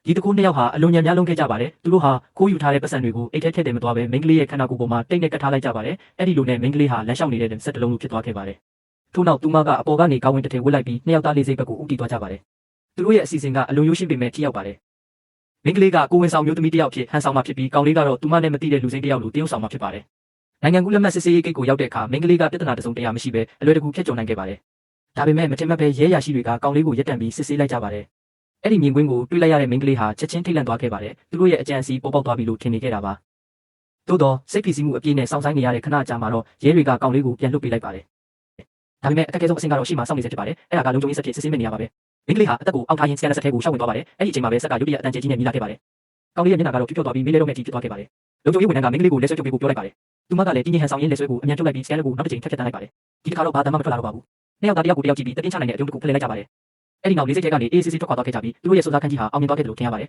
ဒီတကူနှစ်ယောက်ဟာအလွန်ညံ့များလုံးခဲ့ကြပါတယ်သူတို့ဟာခိုးယူထားတဲ့ပတ်စံတွေကိုအိတ်ထဲထည့်တယ်မသွားပဲမိန်းကလေးရဲ့ခန္ဓာကိုယ်ပေါ်မှာတိတ်နဲ့ကတ်ထားလိုက်ကြပါတယ်အဲ့ဒီလိုနဲ့မိန်းကလေးဟာလမ်းလျှောက်နေတဲ့စက်တလုံးလိုဖြစ်သွားခဲ့ပါတယ်ထို့နောက်သူမကအပေါ်ကနေကောင်းဝင်တစ်ထည်ဝတ်လိုက်ပြီးနှစ်ယောက်သားလေးစိတ်ဘက်ကိုဦးတည်သွားကြပါတယ်သူတို့ရဲ့အစီအစဉ်ကအလွန်ရိုးရှင်းပေမဲ့ထိရောက်ပါတယ်မိန်းကလေးကကိုဝင်ဆောင်မျိုးသမီးတစ်ယောက်ဖြစ်ဟန်ဆောင်မှာဖြစ်ပြီးကောင်လေးကတော့သူမနဲ့မသိတဲ့လူစိမ်းတစ်ယောက်လိုတရုပ်ဆောင်မှာဖြစ်ပါတယ်နိုင်ငံကူးလက်မှတ်စစ်ဆေးရေးဂိတ်ကိုရောက်တဲ့အခါမိန်းကလေးကပြဿနာတစုံတရာမရှိပဲအလွယ်တကူဖြတ်ကျော်နိုင်ခဲ့ပါတယ်ဒါပေမဲ့မထင်မှတ်ပဲရဲရရှိတွေကကောင်လေးကိုရက်တံပြီးစစ်ဆေးလိုက်ကြပါတယ်အဲ့ဒီမြင်ကွင်းကိုတွေးလိုက်ရတဲ့မိန်းကလေးဟာချက်ချင်းထိတ်လန့်သွားခဲ့ပါတယ်သူတို့ရဲ့အကြံအစီပေါ်ပေါက်သွားပြီလို့ထင်နေခဲ့တာပါသို့တော့စိတ်ဖိစီးမှုအပြည့်နဲ့စောင့်ဆိုင်နေရတဲ့ခဏအကြာမှာတော့ရဲတွေကကောင်လေးကိုပြန်လွှတ်ပေးလိုက်ပါတယ်ဒါပေမဲ့အခက်အခဲဆုံးအဆင့်ကတော့ရှေ့မှာစောင့်နေစေဖြစ်ပါတယ်အဲ့ဒါကလုံခြုံရေးစက်ဖြစ်စစ်ဆေးမယ့်နေရာပါပဲမိန်းကလေးဟာအသက်ကိုအောက်ထားရင်းစကန်စက်ထဲကိုရှောက်ဝင်သွားပါတယ်အဲ့ဒီအချိန်မှာပဲစက်ကရုတ်တရက်အတန်ကျဲကြီးနဲ့မြည်လာခဲ့ပါတယ်ကောင်လေးရဲ့မျက်နှာကတော့ဖြူဖြောသွားပြီးမေးလဲတော့မဲ့အထိဖြစ်သွားခဲ့ပါတယ်လုံခြုံရေးဝန်ထမ်းကမိန်းကလေးကိုလက်ဆွဲကျုပ်ပေးဖို့ပြောလိုက်ပါတယ်သူမကလည်းတင်းရင်ဟန်ဆောင်ရင်းလက်ဆွဲကိုအမြန်ကျုပ်လိုက်ပြီးစကန်လက်ကိုနောက်တစ်ချိန်ထပ်ဖြတ်တန်းလိုက်ပါတယ်ဒီတစ်ခါတော့ဘာတမ်းမှမထွက်လာတော့ပါဘူးနှစ်ယောက်သားတစ်ယောက်ကိုတစ်ယောက်ကြည့်ပြီးတပြင်းချနိုင်တဲ့အပြုံးတစ်ခုဖလှယ်လိုက်ကြပါတယ်အဲ့ဒီနောက်လေးစိတ်ထဲကနေအေးအေးဆေးဆေးထွက်ခွာသွားခဲ့ကြပြီးသူတို့ရဲ့စွစားခန်းကြီးဟာအောင်မြင်သွားခဲ့တယ်လို့ထင်ရပါတယ်